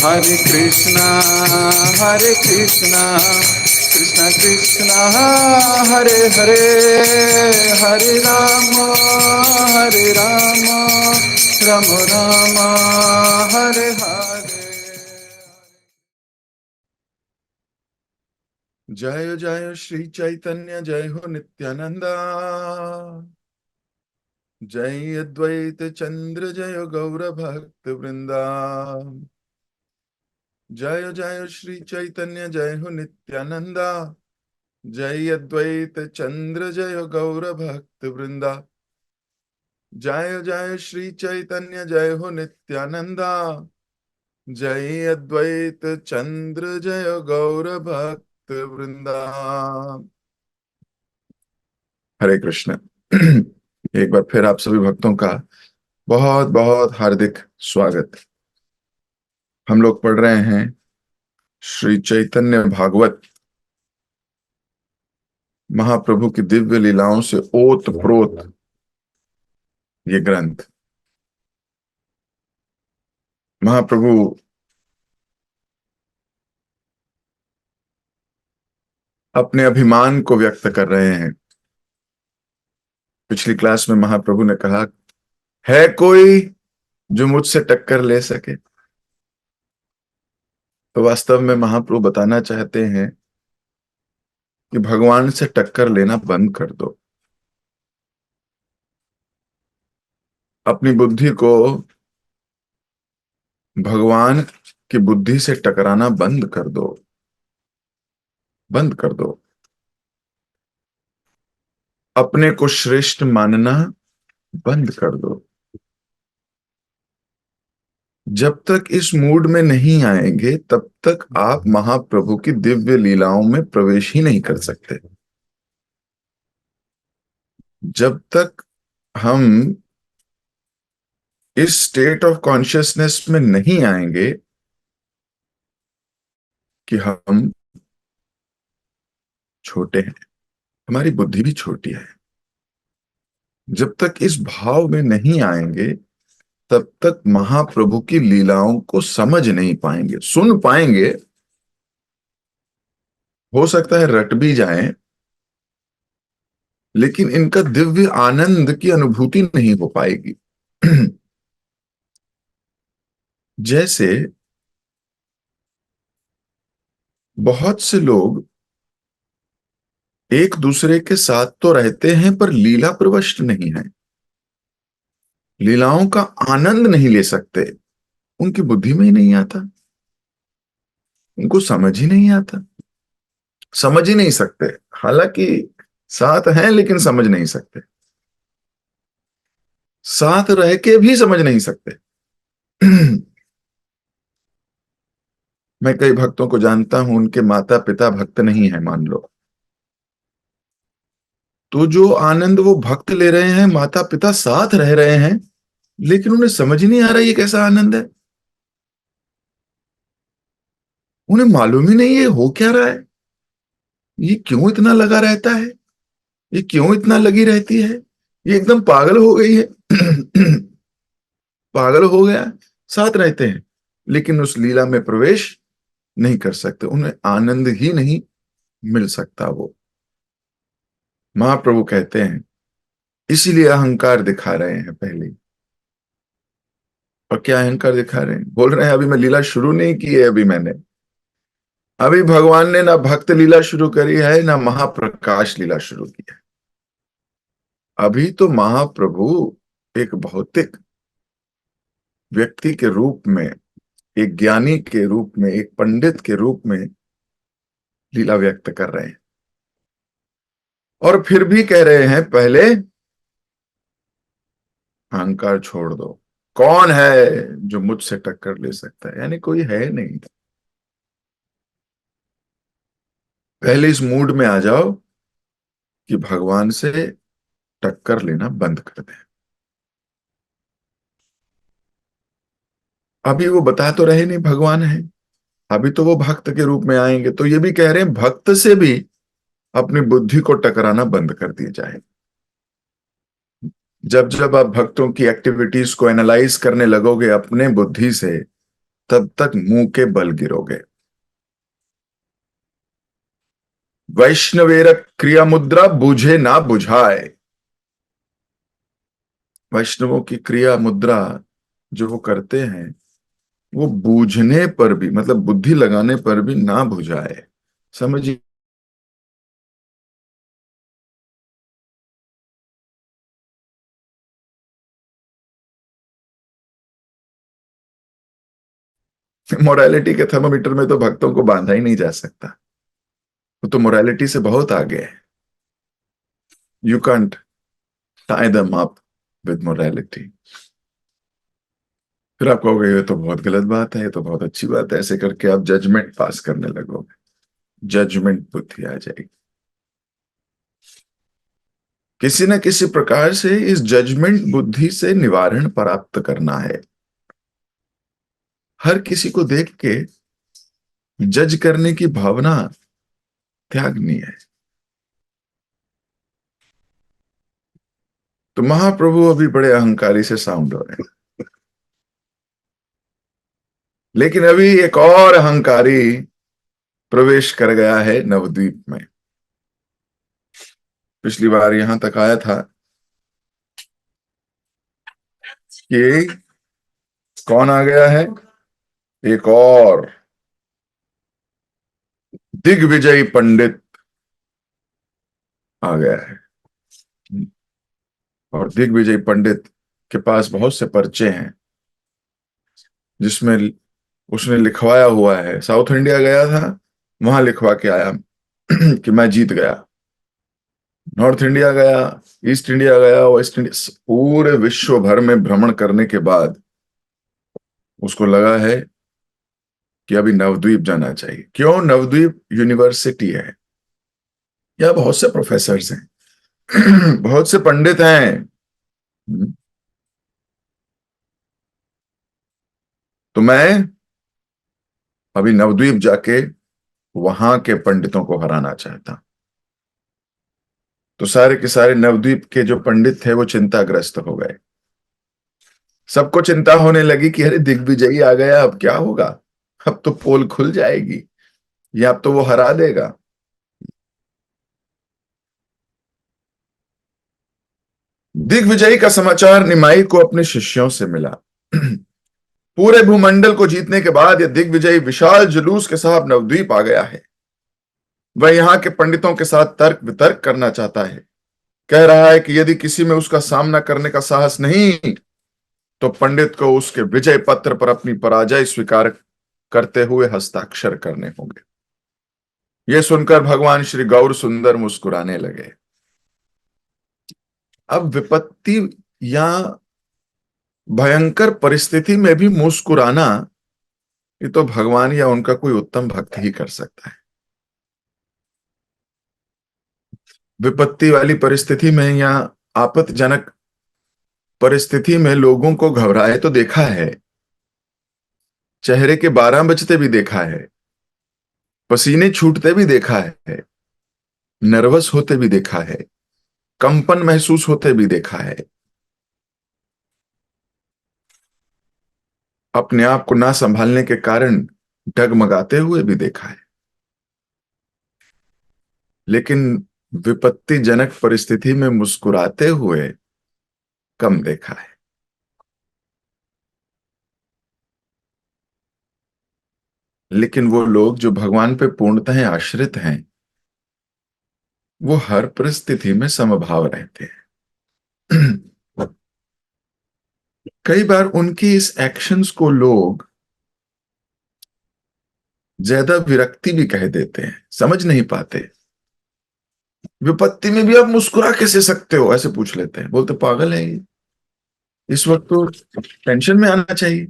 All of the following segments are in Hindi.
Hare Krishna, Hare Krishna, Krishna Krishna, Hare Hare, Hare Rama, Hare Rama, Rama Rama, Hare Hare. जय जय श्री चैतन्य, जय हो नित्यानंदा, जय अद्वैत चंद्र, जय गौर भक्त वृंदा। जय जय श्री चैतन्य, जय हो नित्यानंदा, जय अद्वैत चंद्र, जय गौर भक्त वृंदा। जय जय श्री चैतन्य, जय हो नित्यानंदा, जय अद्वैत चंद्र, जय गौर भक्त वृंदा। हरे कृष्ण। एक बार फिर आप सभी भक्तों का बहुत बहुत हार्दिक स्वागत। हम लोग पढ़ रहे हैं श्री चैतन्य भागवत, महाप्रभु की दिव्य लीलाओं से ओत प्रोत ये ग्रंथ। महाप्रभु अपने अभिमान को व्यक्त कर रहे हैं। पिछली क्लास में महाप्रभु ने कहा, है कोई जो मुझसे टक्कर ले सके? तो वास्तव में महाप्रभु बताना चाहते हैं कि भगवान से टक्कर लेना बंद कर दो। अपनी बुद्धि को भगवान की बुद्धि से टकराना बंद कर दो, बंद कर दो। अपने को श्रेष्ठ मानना बंद कर दो। जब तक इस मूड में नहीं आएंगे तब तक आप महाप्रभु की दिव्य लीलाओं में प्रवेश ही नहीं कर सकते। जब तक हम इस स्टेट ऑफ कॉन्शियसनेस में नहीं आएंगे कि हम छोटे हैं, हमारी बुद्धि भी छोटी है, जब तक इस भाव में नहीं आएंगे तब तक महाप्रभु की लीलाओं को समझ नहीं पाएंगे। सुन पाएंगे, हो सकता है रट भी जाएं, लेकिन इनका दिव्य आनंद की अनुभूति नहीं हो पाएगी। जैसे बहुत से लोग एक दूसरे के साथ तो रहते हैं पर लीला प्रविष्ट नहीं है, लीलाओं का आनंद नहीं ले सकते, उनकी बुद्धि में ही नहीं आता, उनको समझ ही नहीं आता, समझ ही नहीं सकते। हालांकि साथ हैं लेकिन समझ नहीं सकते, साथ रह के भी समझ नहीं सकते। मैं कई भक्तों को जानता हूं, उनके माता पिता भक्त नहीं है मान लो, तो जो आनंद वो भक्त ले रहे हैं, माता पिता साथ रह रहे हैं, लेकिन उन्हें समझ ही नहीं आ रहा ये कैसा आनंद है। उन्हें मालूम ही नहीं ये हो क्या रहा है, ये क्यों इतना लगा रहता है, ये क्यों इतना लगी रहती है, ये एकदम पागल हो गई है। पागल हो गया। साथ रहते हैं लेकिन उस लीला में प्रवेश नहीं कर सकते, उन्हें आनंद ही नहीं मिल सकता। वो महाप्रभु कहते हैं इसीलिए अहंकार दिखा रहे हैं पहले। और क्या अहंकार दिखा रहे हैं? बोल रहे हैं अभी मैं लीला शुरू नहीं की है, अभी मैंने, अभी भगवान ने ना भक्त लीला शुरू करी है ना महाप्रकाश लीला शुरू की है। अभी तो महाप्रभु एक भौतिक व्यक्ति के रूप में, एक ज्ञानी के रूप में, एक पंडित के रूप में लीला व्यक्त कर रहे हैं, और फिर भी कह रहे हैं पहले अहंकार छोड़ दो। कौन है जो मुझसे टक्कर ले सकता है? यानी कोई है नहीं। पहले इस मूड में आ जाओ कि भगवान से टक्कर लेना बंद कर दें। अभी वो बता तो रहे नहीं भगवान है, अभी तो वो भक्त के रूप में आएंगे, तो ये भी कह रहे हैं भक्त से भी अपनी बुद्धि को टकराना बंद कर दिया जाए। जब जब आप भक्तों की एक्टिविटीज को एनालाइज करने लगोगे अपने बुद्धि से, तब तक मुंह के बल गिरोगे। वैष्णवेर क्रिया मुद्रा बूझे ना बुझाए। वैष्णवों की क्रिया मुद्रा जो वो करते हैं, वो बूझने पर भी, मतलब बुद्धि लगाने पर भी ना बुझाए। समझिए, मोरालिटी के थर्मोमीटर में तो भक्तों को बांधा ही नहीं जा सकता। वो तो मोरालिटी से बहुत आगे है। You can't tie them up with morality. फिर आप कहोगे ये तो बहुत गलत बात है, ये तो बहुत अच्छी बात है, ऐसे करके आप जजमेंट पास करने लगोगे। जजमेंट बुद्धि आ जाएगी। किसी न किसी प्रकार से इस जजमेंट बुद्धि से निवारण प्राप्त करना है। हर किसी को देख के जज करने की भावना त्यागनी है। तो महाप्रभु अभी बड़े अहंकारी से साउंड हो रहे हैं, लेकिन अभी एक और अहंकारी प्रवेश कर गया है नवद्वीप में। पिछली बार यहां तक आया था कि कौन आ गया है, एक और दिग्विजयी पंडित आ गया है। और दिग्विजय पंडित के पास बहुत से पर्चे हैं, जिसमें उसने लिखवाया हुआ है। साउथ इंडिया गया था, वहां लिखवा के आया कि मैं जीत गया। नॉर्थ इंडिया गया, ईस्ट इंडिया गया, वेस्ट इंडिया, पूरे विश्व भर में भ्रमण करने के बाद उसको लगा है कि अभी नवद्वीप जाना चाहिए। क्यों? नवद्वीप यूनिवर्सिटी है, या बहुत से प्रोफेसर्स हैं बहुत से पंडित हैं। तो मैं अभी नवद्वीप जाके वहां के पंडितों को हराना चाहता। तो सारे के सारे नवद्वीप के जो पंडित थे वो चिंताग्रस्त हो गए। सबको चिंता होने लगी कि अरे दिग्विजयी आ गया, अब क्या होगा, अब तो पोल खुल जाएगी, या अब तो वो हरा देगा। दिग्विजयी का समाचार निमाई को अपने शिष्यों से मिला। पूरे भूमंडल को जीतने के बाद यह दिग्विजयी विशाल जुलूस के साथ नवद्वीप आ गया है। वह यहाँ के पंडितों के साथ तर्क वितर्क करना चाहता है। कह रहा है कि यदि किसी में उसका सामना करने का साहस नहीं, तो पंडित को उसके विजय पत्र पर अपनी पराजय स्वीकार करते हुए हस्ताक्षर करने होंगे। यह सुनकर भगवान श्री गौर सुंदर मुस्कुराने लगे। अब विपत्ति या भयंकर परिस्थिति में भी मुस्कुराना, ये तो भगवान या उनका कोई उत्तम भक्त ही कर सकता है। विपत्ति वाली परिस्थिति में या आपत्तिजनक परिस्थिति में लोगों को घबराए तो देखा है, चेहरे के 12 बजते भी देखा है, पसीने छूटते भी देखा है, नर्वस होते भी देखा है, कंपन महसूस होते भी देखा है, अपने आप को ना संभालने के कारण डगमगाते हुए भी देखा है। लेकिन विपत्तिजनक परिस्थिति में मुस्कुराते हुए कम देखा है। लेकिन वो लोग जो भगवान पे पूर्णतः आश्रित हैं, वो हर परिस्थिति में समभाव रहते हैं। कई बार उनकी इस एक्शंस को लोग ज्यादा विरक्ति भी कह देते हैं, समझ नहीं पाते। विपत्ति में भी आप मुस्कुरा कैसे सकते हो, ऐसे पूछ लेते हैं, बोलते पागल है ये, इस वक्त तो टेंशन में आना चाहिए।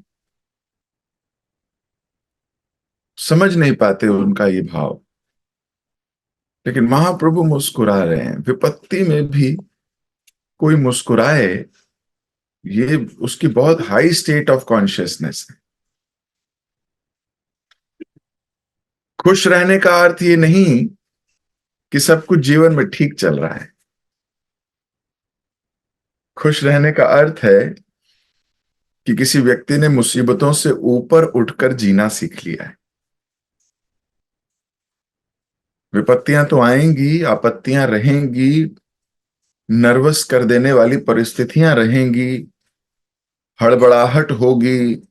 समझ नहीं पाते उनका ये भाव। लेकिन महाप्रभु मुस्कुरा रहे हैं, विपत्ति में भी कोई मुस्कुराए, ये उसकी बहुत हाई स्टेट ऑफ कॉन्शियसनेस है। खुश रहने का अर्थ ये नहीं कि सब कुछ जीवन में ठीक चल रहा है। खुश रहने का अर्थ है कि किसी व्यक्ति ने मुसीबतों से ऊपर उठकर जीना सीख लिया है। विपत्तियां तो आएंगी, आपत्तियां रहेंगी, नर्वस कर देने वाली परिस्थितियां रहेंगी, हड़बड़ाहट होगी।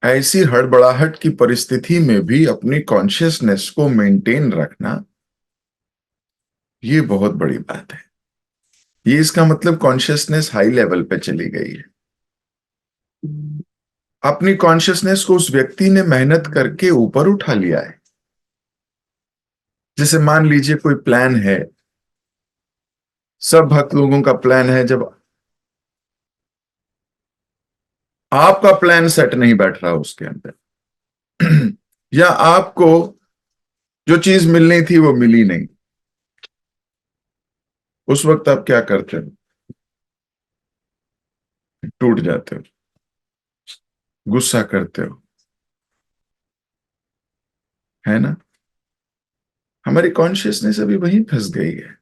ऐसी हड़बड़ाहट की परिस्थिति में भी अपनी कॉन्शियसनेस को मेंटेन रखना, ये बहुत बड़ी बात है। ये इसका मतलब कॉन्शियसनेस हाई लेवल पे चली गई है। अपनी कॉन्शियसनेस को उस व्यक्ति ने मेहनत करके ऊपर उठा लिया है। जैसे मान लीजिए कोई प्लान है, सब भक्त लोगों का प्लान है, जब आपका प्लान सेट नहीं बैठ रहा उसके अंदर या आपको जो चीज मिलनी थी वो मिली नहीं, उस वक्त आप क्या करते हो? टूट जाते हो, गुस्सा करते हो, है ना? हमारी कॉन्शियसनेस अभी वहीं फंस गई है।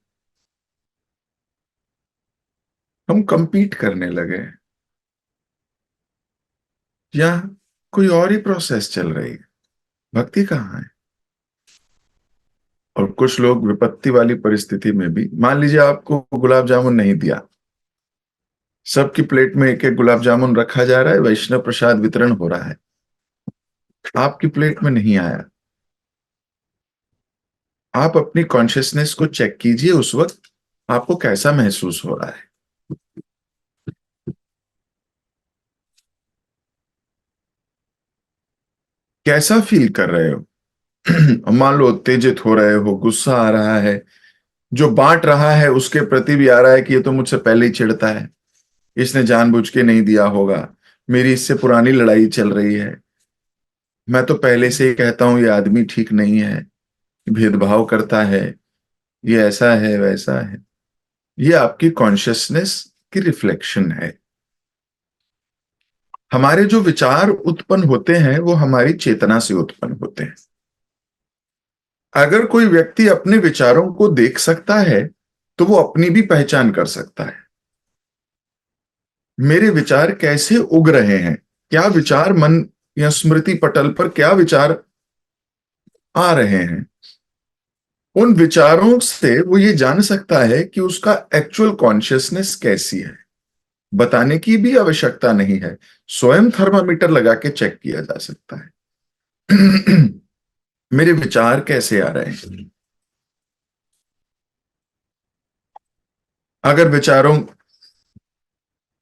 हम कंपीट करने लगे हैं या कोई और ही प्रोसेस चल रही है। भक्ति कहाँ है? और कुछ लोग विपत्ति वाली परिस्थिति में भी, मान लीजिए आपको गुलाब जामुन नहीं दिया, सबकी प्लेट में एक एक गुलाब जामुन रखा जा रहा है, वैष्णव प्रसाद वितरण हो रहा है, आपकी प्लेट में नहीं आया। आप अपनी कॉन्शियसनेस को चेक कीजिए, उस वक्त आपको कैसा महसूस हो रहा है। कैसा फील कर रहे हो? मान लो उत्तेजित हो रहे हो, गुस्सा आ रहा है, जो बांट रहा है उसके प्रति भी आ रहा है कि ये तो मुझसे पहले ही चिढ़ता है, इसने जानबूझ के नहीं दिया होगा, मेरी इससे पुरानी लड़ाई चल रही है, मैं तो पहले से ही कहता हूं ये आदमी ठीक नहीं है, भेदभाव करता है, ये ऐसा है वैसा है। ये आपकी कॉन्शियसनेस की रिफ्लेक्शन है। हमारे जो विचार उत्पन्न होते हैं वो हमारी चेतना से उत्पन्न होते हैं। अगर कोई व्यक्ति अपने विचारों को देख सकता है तो वो अपनी भी पहचान कर सकता है। मेरे विचार कैसे उग रहे हैं, क्या विचार मन या स्मृति पटल पर क्या विचार आ रहे हैं, उन विचारों से वो ये जान सकता है कि उसका एक्चुअल कॉन्शियसनेस कैसी है। बताने की भी आवश्यकता नहीं है, स्वयं थर्मामीटर लगा के चेक किया जा सकता है। मेरे विचार कैसे आ रहे हैं। अगर विचारों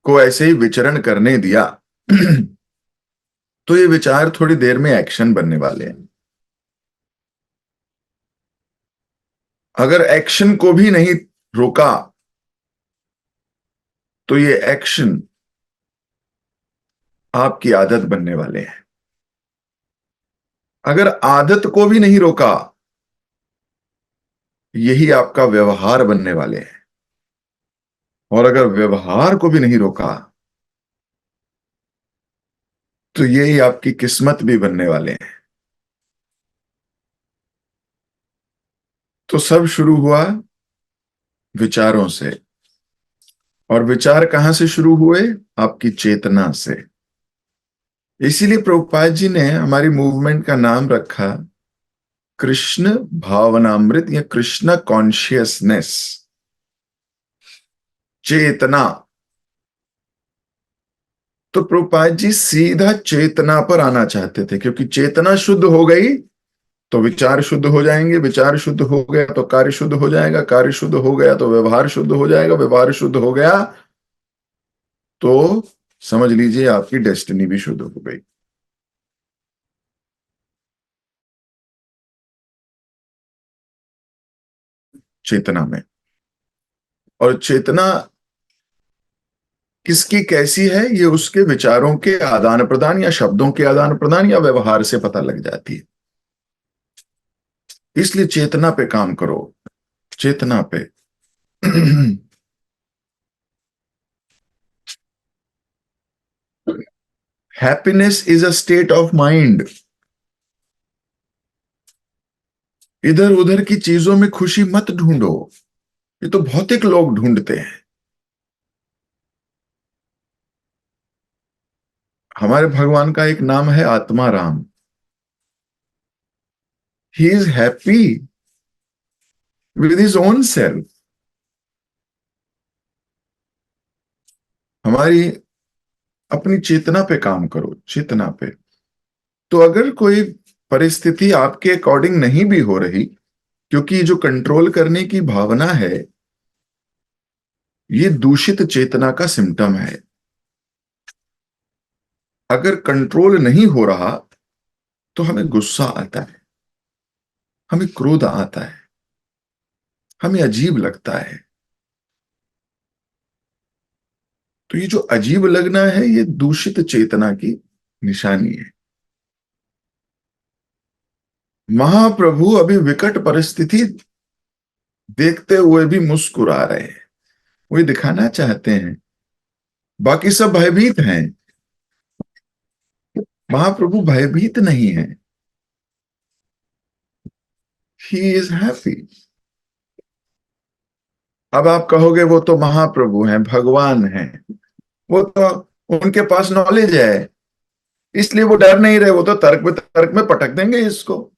को ऐसे ही विचरण करने दिया तो ये विचार थोड़ी देर में एक्शन बनने वाले हैं। अगर एक्शन को भी नहीं रोका तो ये एक्शन आपकी आदत बनने वाले हैं। अगर आदत को भी नहीं रोका, यही आपका व्यवहार बनने वाले हैं। और अगर व्यवहार को भी नहीं रोका तो यही आपकी किस्मत भी बनने वाले हैं। तो सब शुरू हुआ विचारों से, और विचार कहां से शुरू हुए? आपकी चेतना से। इसीलिए प्रभुपाद जी ने हमारी मूवमेंट का नाम रखा कृष्ण भावनामृत या कृष्ण कॉन्शियसनेस, चेतना। तो प्रभुपाद जी सीधा चेतना पर आना चाहते थे, क्योंकि चेतना शुद्ध हो गई तो विचार शुद्ध हो जाएंगे, विचार शुद्ध हो गया तो कार्य शुद्ध हो जाएगा, कार्य शुद्ध हो गया तो व्यवहार शुद्ध हो जाएगा, व्यवहार शुद्ध हो गया तो समझ लीजिए आपकी डेस्टिनी भी शुद्ध हो गई। चेतना में। और चेतना किसकी कैसी है, ये उसके विचारों के आदान प्रदान या शब्दों के आदान प्रदान या व्यवहार से पता लग जाती है। इसलिए चेतना पे काम करो, चेतना पे। Happiness is a state of mind. इधर उधर की चीजों में खुशी मत ढूंढो, ये तो भौतिक लोग ढूंढते हैं। हमारे भगवान का एक नाम है आत्मा Ram. He is happy with his own self. हमारी अपनी चेतना पे काम करो, चेतना पे। तो अगर कोई परिस्थिति आपके अकॉर्डिंग नहीं भी हो रही, क्योंकि जो कंट्रोल करने की भावना है, ये दूषित चेतना का सिम्टम है। अगर कंट्रोल नहीं हो रहा तो हमें गुस्सा आता है, हमें क्रोध आता है, हमें अजीब लगता है। तो ये जो अजीब लगना है, ये दूषित चेतना की निशानी है। महाप्रभु अभी विकट परिस्थिति देखते हुए भी मुस्कुरा रहे हैं। वो ये दिखाना चाहते हैं, बाकी सब भयभीत हैं, महाप्रभु भयभीत नहीं है। He is happy. अब आप कहोगे वो तो महाप्रभु हैं, भगवान हैं, वो तो उनके पास नॉलेज है, इसलिए वो डर नहीं रहे, वो तो तर्क में पटक देंगे इसको।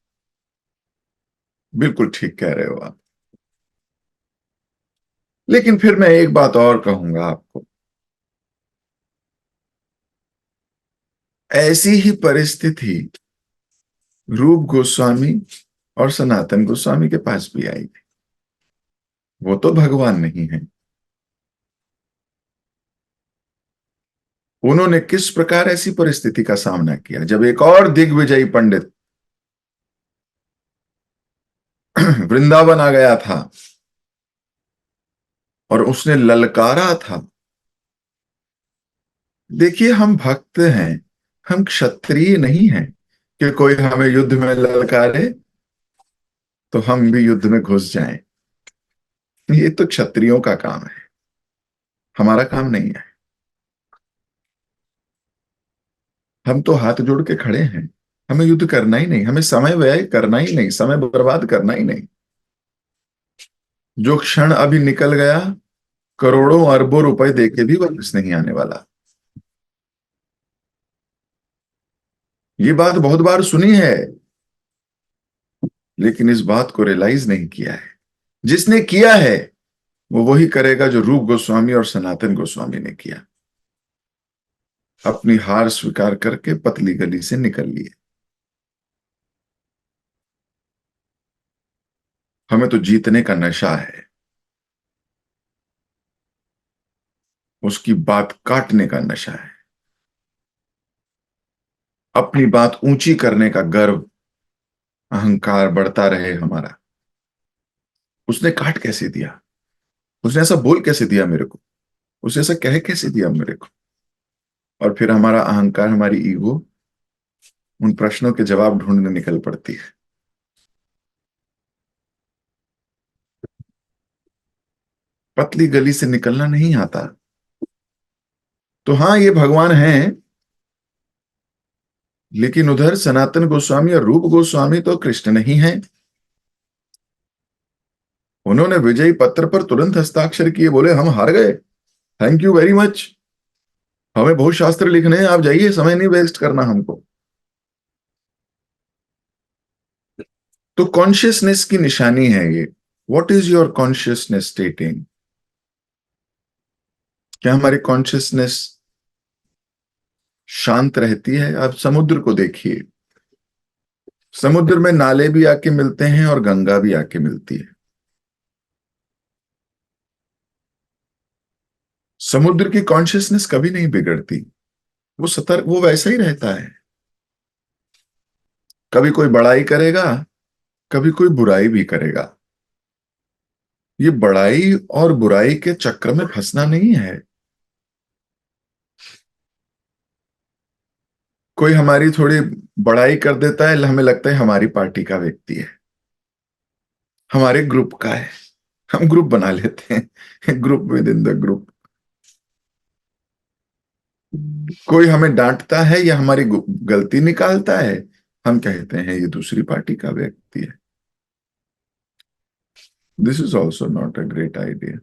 बिल्कुल ठीक कह रहे हो आप। लेकिन फिर मैं एक बात और कहूंगा आपको। ऐसी ही परिस्थिति रूप गोस्वामी और सनातन गोस्वामी के पास भी आई थी। वो तो भगवान नहीं है। उन्होंने किस प्रकार ऐसी परिस्थिति का सामना किया, जब एक और दिग्विजयी पंडित वृंदावन आ गया था और उसने ललकारा था। देखिए, हम भक्त हैं, हम क्षत्रिय नहीं हैं कि कोई हमें युद्ध में ललकारे तो हम भी युद्ध में घुस जाएं। ये तो क्षत्रियों का काम है, हमारा काम नहीं है। हम तो हाथ जोड़ के खड़े हैं। हमें युद्ध करना ही नहीं, हमें समय व्यय करना ही नहीं, समय बर्बाद करना ही नहीं। जो क्षण अभी निकल गया, करोड़ों अरबों रुपए देके भी वापस नहीं आने वाला। ये बात बहुत बार सुनी है, लेकिन इस बात को रियलाइज नहीं किया है। जिसने किया है वो वही करेगा जो रूप गोस्वामी और सनातन गोस्वामी ने किया। अपनी हार स्वीकार करके पतली गली से निकल लिए। हमें तो जीतने का नशा है, उसकी बात काटने का नशा है, अपनी बात ऊंची करने का गर्व, अहंकार बढ़ता रहे हमारा। उसने काट कैसे दिया, उसने ऐसा बोल कैसे दिया मेरे को, उसने ऐसा कह कैसे दिया मेरे को। और फिर हमारा अहंकार, हमारी ईगो उन प्रश्नों के जवाब ढूंढने निकल पड़ती है। पतली गली से निकलना नहीं आता। तो हाँ, ये भगवान हैं, लेकिन उधर सनातन गोस्वामी और रूप गोस्वामी तो कृष्ण नहीं है। उन्होंने विजयी पत्र पर तुरंत हस्ताक्षर किए, बोले हम हार गए, थैंक यू वेरी मच, हमें बहुत शास्त्र लिखने हैं, आप जाइए, समय नहीं वेस्ट करना हमको। तो कॉन्शियसनेस की निशानी है ये। What is your consciousness स्टेटिंग? क्या हमारी कॉन्शियसनेस शांत रहती है? आप समुद्र को देखिए, समुद्र में नाले भी आके मिलते हैं और गंगा भी आके मिलती है। समुद्र की कॉन्शियसनेस कभी नहीं बिगड़ती, वो सतर्क, वो वैसा ही रहता है। कभी कोई बड़ाई करेगा, कभी कोई बुराई भी करेगा। ये बड़ाई और बुराई के चक्र में फंसना नहीं है। कोई हमारी थोड़ी बड़ाई कर देता है, हमें लगता है हमारी पार्टी का व्यक्ति है, हमारे ग्रुप का है, हम ग्रुप बना लेते हैं, group with in the group. कोई हमें डांटता है या हमारी गलती निकालता है, हम कहते हैं ये दूसरी पार्टी का व्यक्ति है। This is also not a great idea.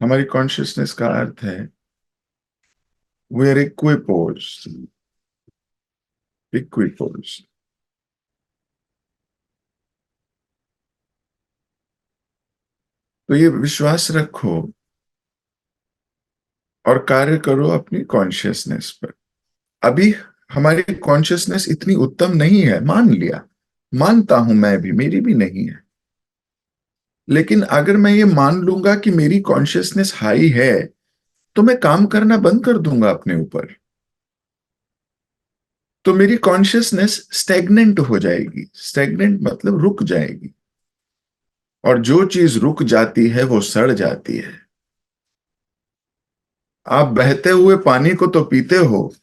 हमारी कॉन्शियसनेस का अर्थ है वी आर इक्विपोज्ड। इक्विपोज्ड, तो ये विश्वास रखो और कार्य करो अपनी कॉन्शियसनेस पर। अभी हमारी कॉन्शियसनेस इतनी उत्तम नहीं है, मान लिया, मानता हूं मैं भी, मेरी भी नहीं है। लेकिन अगर मैं ये मान लूंगा कि मेरी कॉन्शियसनेस हाई है, तो मैं काम करना बंद कर दूंगा अपने ऊपर। तो मेरी कॉन्शियसनेस स्टेगनेंट हो जाएगी। स्टेगनेंट मतलब रुक जाएगी, और जो चीज रुक जाती है वो सड़ जाती है। आप बहते हुए पानी को तो पीते हो,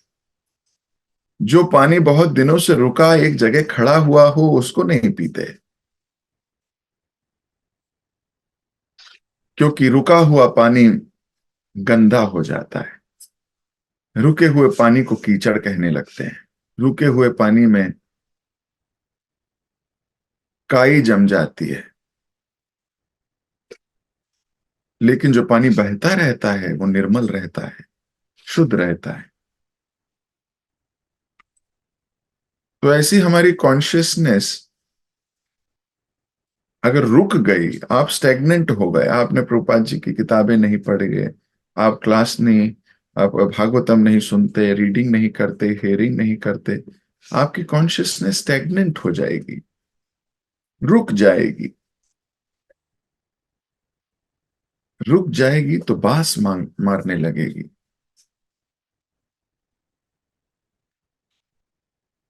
जो पानी बहुत दिनों से रुका एक जगह खड़ा हुआ हो उसको नहीं पीते, क्योंकि रुका हुआ पानी गंदा हो जाता है। रुके हुए पानी को कीचड़ कहने लगते हैं। रुके हुए पानी में काई जम जाती है। लेकिन जो पानी बहता रहता है वो निर्मल रहता है, शुद्ध रहता है। तो ऐसी हमारी कॉन्शियसनेस अगर रुक गई, आप स्टेगनेंट हो गए, आपने प्रभुपाद जी की किताबें नहीं पढ़ गए, आप क्लास नहीं, आप भागवतम नहीं सुनते, रीडिंग नहीं करते, हेयरिंग नहीं करते, आपकी कॉन्शियसनेस स्टेगनेंट हो जाएगी, रुक जाएगी। रुक जाएगी तो बांस मारने लगेगी।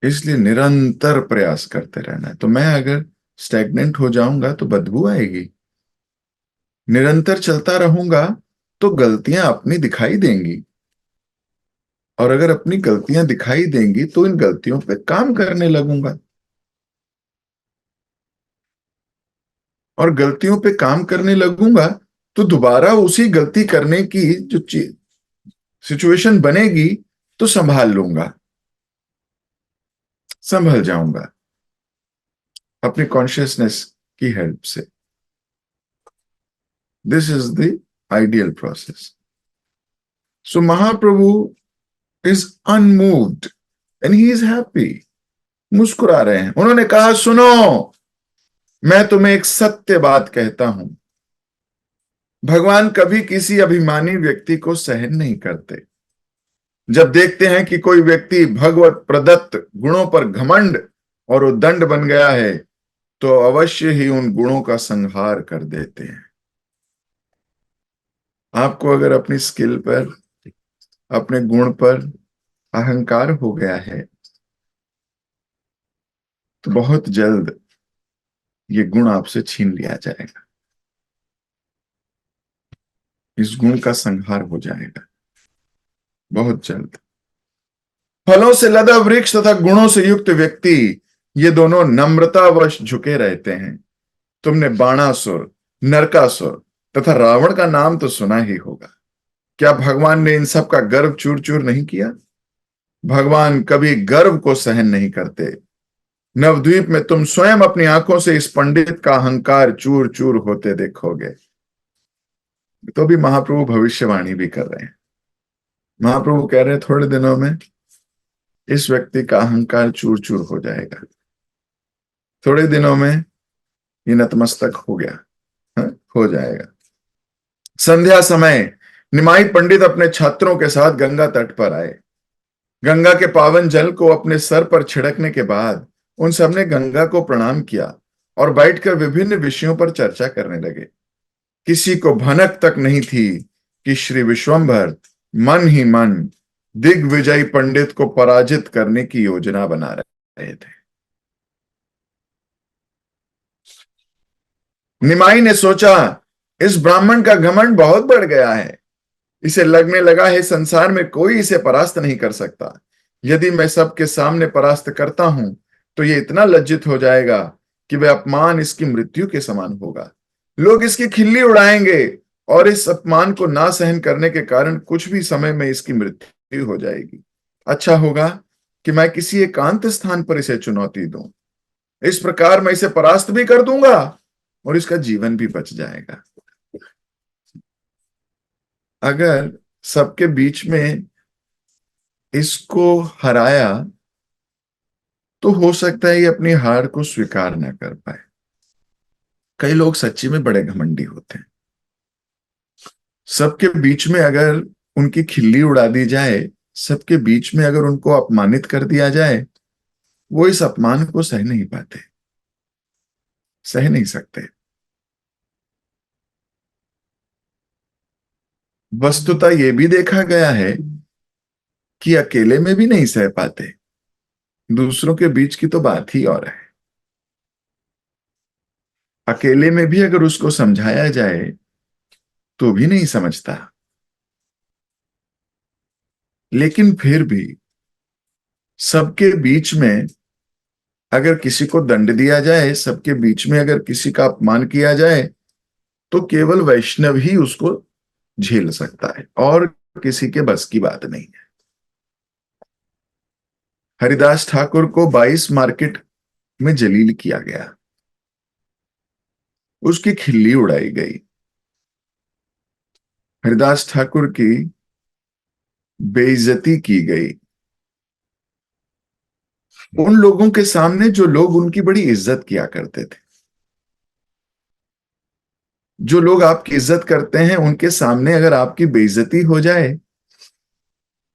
इसलिए निरंतर प्रयास करते रहना है। तो मैं अगर स्टेगनेंट हो जाऊंगा तो बदबू आएगी। निरंतर चलता रहूंगा तो गलतियां अपनी दिखाई देंगी, और अगर अपनी गलतियां दिखाई देंगी तो इन गलतियों पे काम करने लगूंगा, और गलतियों पे काम करने लगूंगा तो दोबारा उसी गलती करने की जो सिचुएशन बनेगी तो संभाल लूंगा, संभल जाऊंगा अपनी कॉन्शियसनेस की हेल्प से। This is the ideal process. So Mahaprabhu is unmoved and he is happy. मुस्कुरा रहे हैं। उन्होंने कहा, सुनो, मैं तुम्हें एक सत्य बात कहता हूं। भगवान कभी किसी अभिमानी व्यक्ति को सहन नहीं करते। जब देखते हैं कि कोई व्यक्ति भगवत प्रदत्त गुणों पर घमंड और उद्दंड बन गया है, तो अवश्य ही उन गुणों का संहार कर देते हैं। आपको अगर अपनी स्किल पर, अपने गुण पर अहंकार हो गया है, तो बहुत जल्द ये गुण आपसे छीन लिया जाएगा। इस गुण का संहार हो जाएगा बहुत जल्द। फलों से लदा वृक्ष तथा गुणों से युक्त व्यक्ति, ये दोनों नम्रतावश झुके रहते हैं। तुमने बाणासुर, नरकासुर तथा रावण का नाम तो सुना ही होगा। क्या भगवान ने इन सब का गर्व चूर चूर नहीं किया? भगवान कभी गर्व को सहन नहीं करते। नवद्वीप में तुम स्वयं अपनी आंखों से इस पंडित का अहंकार चूर चूर होते देखोगे। तो भी महाप्रभु भविष्यवाणी भी कर रहे हैं। महाप्रभु कह रहे हैं थोड़े दिनों में इस व्यक्ति का अहंकार चूर चूर हो जाएगा। थोड़े दिनों में ये नतमस्तक हो गया, हो जाएगा। संध्या समय निमाई पंडित अपने छात्रों के साथ गंगा तट पर आए। गंगा के पावन जल को अपने सर पर छिड़कने के बाद उन सबने गंगा को प्रणाम किया और बैठकर विभिन्न विषयों पर चर्चा करने लगे। किसी को भनक तक नहीं थी कि श्री विश्वंभर मन ही मन दिग्विजयी पंडित को पराजित करने की योजना बना रहे थे। निमाई ने सोचा, इस ब्राह्मण का घमंड बहुत बढ़ गया है। इसे लगने लगा है संसार में कोई इसे परास्त नहीं कर सकता। यदि मैं सबके सामने परास्त करता हूं तो ये इतना लज्जित हो जाएगा कि वह अपमान इसकी मृत्यु के समान होगा। लोग इसकी खिल्ली उड़ाएंगे और इस अपमान को ना सहन करने के कारण कुछ भी समय में इसकी मृत्यु हो जाएगी। अच्छा होगा कि मैं किसी एकांत स्थान पर इसे चुनौती दूं। इस प्रकार मैं इसे परास्त भी कर दूंगा और इसका जीवन भी बच जाएगा। अगर सबके बीच में इसको हराया तो हो सकता है ये अपनी हार को स्वीकार ना कर पाए। कई लोग सच्ची में बड़े घमंडी होते हैं। सबके बीच में अगर उनकी खिल्ली उड़ा दी जाए, सबके बीच में अगर उनको अपमानित कर दिया जाए, वो इस अपमान को सह नहीं पाते, सह नहीं सकते। वस्तुतः ये भी देखा गया है कि अकेले में भी नहीं सह पाते, दूसरों के बीच की तो बात ही और है। अकेले में भी अगर उसको समझाया जाए तो भी नहीं समझता। लेकिन फिर भी सबके बीच में अगर किसी को दंड दिया जाए, सबके बीच में अगर किसी का अपमान किया जाए, तो केवल वैष्णव ही उसको झेल सकता है और किसी के बस की बात नहीं है। हरिदास ठाकुर को 22 मार्केट में जलील किया गया, उसकी खिल्ली उड़ाई गई। हरिदास ठाकुर की बेइज्जती की गई उन लोगों के सामने जो लोग उनकी बड़ी इज्जत किया करते थे। जो लोग आपकी इज्जत करते हैं उनके सामने अगर आपकी बेइज्जती हो जाए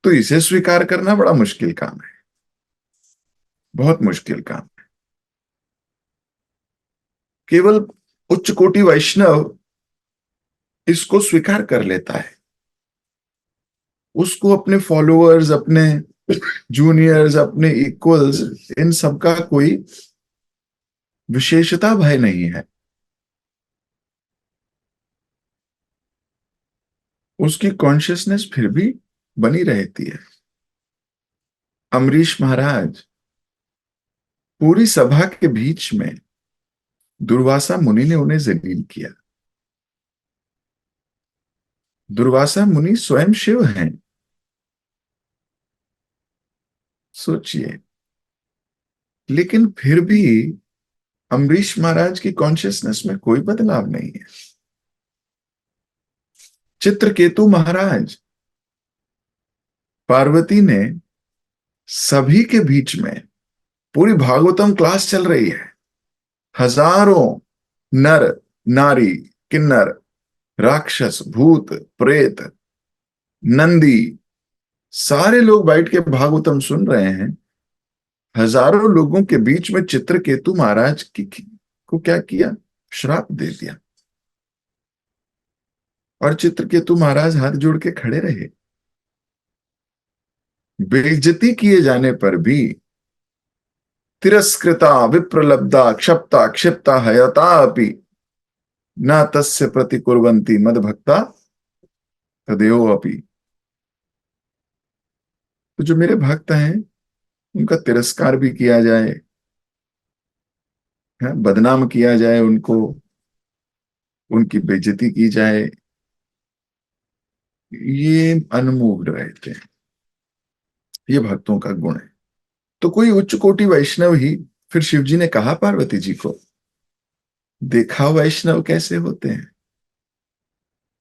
तो इसे स्वीकार करना बड़ा मुश्किल काम है, बहुत मुश्किल काम। केवल उच्च कोटि वैष्णव इसको स्वीकार कर लेता है। उसको अपने फॉलोअर्स, अपने जूनियर्स, अपने इक्वल्स, इन सबका कोई विशेषता भय नहीं है। उसकी कॉन्शियसनेस फिर भी बनी रहती है। अमरीश महाराज पूरी सभा के बीच में दुर्वासा मुनि ने उन्हें जलील किया। दुर्वासा मुनि स्वयं शिव हैं, सोचिए। लेकिन फिर भी अमरीश महाराज की कॉन्शियसनेस में कोई बदलाव नहीं है। चित्रकेतु महाराज, पार्वती ने सभी के बीच में, पूरी भागवतम क्लास चल रही है, हजारों नर नारी, किन्नर, राक्षस, भूत, प्रेत, नंदी, सारे लोग बैठ के भागवतम सुन रहे हैं। हजारों लोगों के बीच में चित्रकेतु महाराज को क्या किया? श्राप दे दिया। और चित्रकेतु महाराज हाथ जोड़ के खड़े रहे। बेइज्जती किए जाने पर भी तिरस्कृता विप्रलब्धा क्षप्ता क्षिप्ता हयता अपि न तस्य प्रतिकुर्वन्ति मदभक्ता तदेव अपि। तो जो मेरे भक्त हैं उनका तिरस्कार भी किया जाए, है, बदनाम किया जाए, उनको उनकी बेइज्जती की जाए, ये अनमूव्ड रहते हैं। ये भक्तों का गुण है। तो कोई उच्च कोटि वैष्णव ही फिर शिव जी ने कहा पार्वती जी को, देखा वैष्णव कैसे होते हैं।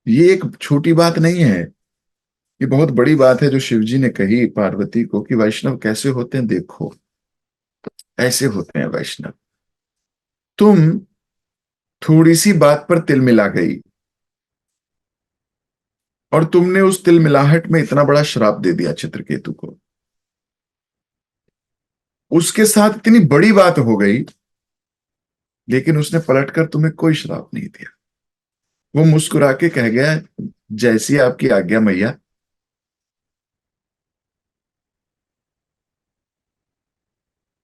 ये एक छोटी बात नहीं है, ये बहुत बड़ी बात है जो शिव जी ने कही पार्वती को कि वैष्णव कैसे होते हैं, देखो ऐसे होते हैं वैष्णव। तुम थोड़ी सी बात पर तिल मिला गई और तुमने उस तिल मिलाहट में इतना बड़ा श्राप दे दिया चित्रकेतु को। उसके साथ इतनी बड़ी बात हो गई लेकिन उसने पलटकर तुम्हें कोई श्राप नहीं दिया। वो मुस्कुरा के कह गया, जैसी आपकी आज्ञा मैया।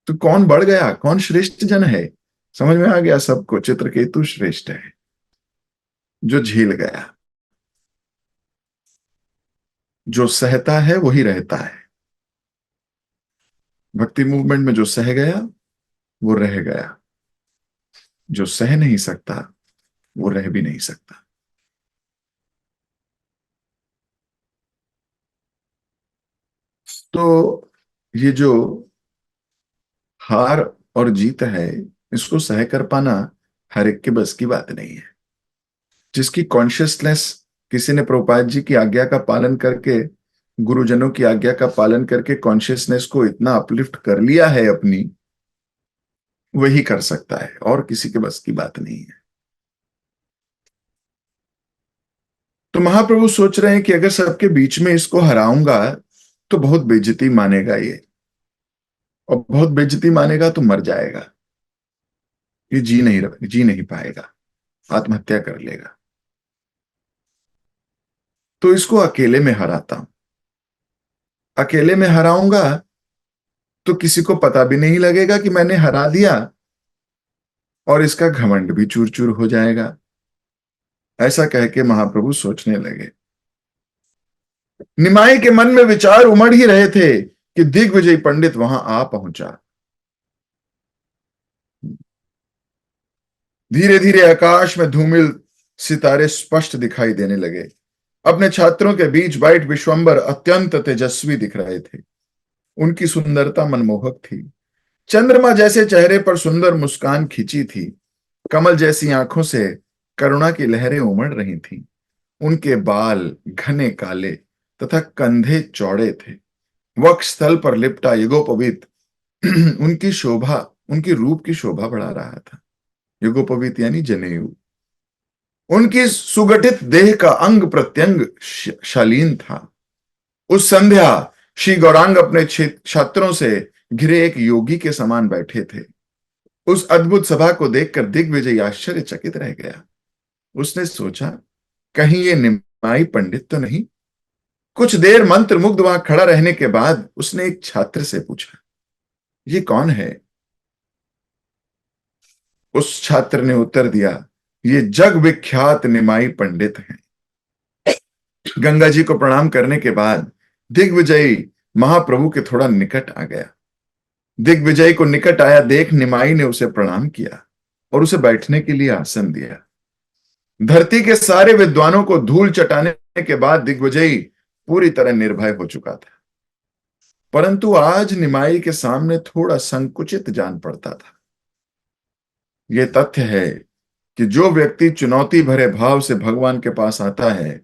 तो कौन बढ़ गया, कौन श्रेष्ठ जन है? समझ में आ गया सबको, चित्रकेतु श्रेष्ठ है जो झेल गया। जो सहता है वही रहता है। भक्ति मूवमेंट में जो सह गया वो रह गया, जो सह नहीं सकता वो रह भी नहीं सकता। तो ये जो हार और जीत है, इसको सह कर पाना हर एक के बस की बात नहीं है। जिसकी कॉन्शियसनेस किसी ने प्रभुपाद जी की आज्ञा का पालन करके, गुरुजनों की आज्ञा का पालन करके कॉन्शियसनेस को इतना अपलिफ्ट कर लिया है अपनी, वही कर सकता है, और किसी के बस की बात नहीं है। तो महाप्रभु सोच रहे हैं कि अगर सबके बीच में इसको हराऊंगा तो बहुत बेइज्जती मानेगा ये, और बहुत बेइज्जती मानेगा तो मर जाएगा, ये जी नहीं पाएगा, आत्महत्या कर लेगा। तो इसको अकेले में हराता हूं। अकेले में हराऊंगा तो किसी को पता भी नहीं लगेगा कि मैंने हरा दिया, और इसका घमंड भी चूर चूर हो जाएगा। ऐसा कह के महाप्रभु सोचने लगे। निमाई के मन में विचार उमड़ ही रहे थे कि दिग्विजय पंडित वहां आ पहुंचा। धीरे धीरे आकाश में धूमिल सितारे स्पष्ट दिखाई देने लगे। अपने छात्रों के बीच वाइट विश्वंबर अत्यंत तेजस्वी दिख रहे थे। उनकी सुंदरता मनमोहक थी। चंद्रमा जैसे चेहरे पर सुंदर मुस्कान खिंची थी। कमल जैसी आंखों से करुणा की लहरें उमड़ रही थीं। उनके बाल घने काले तथा कंधे चौड़े थे। वक्ष स्थल पर लिपटा युगोपवीत उनकी शोभा, उनकी रूप की शोभा बढ़ा रहा था। युगोपवीत यानी जनेऊ। उनकी सुगठित देह का अंग प्रत्यंग शालीन था। उस संध्या श्री गौरांग अपने छात्रों से घिरे एक योगी के समान बैठे थे। उस अद्भुत सभा को देखकर दिग्विजय आश्चर्यचकित रह गया। उसने सोचा, कहीं ये निमाई पंडित तो नहीं? कुछ देर मंत्र मुग्ध वहां खड़ा रहने के बाद उसने एक छात्र से पूछा, ये कौन है? उस छात्र ने उत्तर दिया, ये जग विख्यात निमाई पंडित हैं। गंगा जी को प्रणाम करने के बाद दिग्विजय महाप्रभु के थोड़ा निकट आ गया। दिग्विजय को निकट आया देख निमाई ने उसे प्रणाम किया और उसे बैठने के लिए आसन दिया। धरती के सारे विद्वानों को धूल चटाने के बाद दिग्विजय पूरी तरह निर्भय हो चुका था, परंतु आज निमाई के सामने थोड़ा संकुचित जान पड़ता था। यह तथ्य है कि जो व्यक्ति चुनौती भरे भाव से भगवान के पास आता है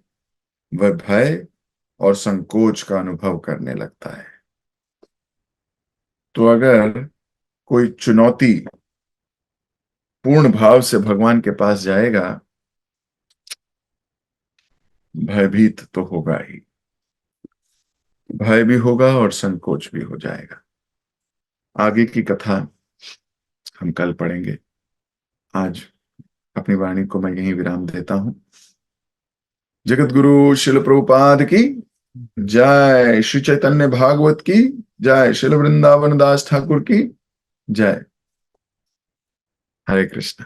वह भय और संकोच का अनुभव करने लगता है। तो अगर कोई चुनौती पूर्ण भाव से भगवान के पास जाएगा, भयभीत तो होगा ही, भय भी होगा और संकोच भी हो जाएगा। आगे की कथा हम कल पढ़ेंगे। आज अपनी वाणी को मैं यहीं विराम देता हूं। जगत गुरु शिल प्रभुपाद की जय, श्री चैतन्य भागवत की जय, शिल वृंदावन दास ठाकुर की जय। हरे कृष्ण।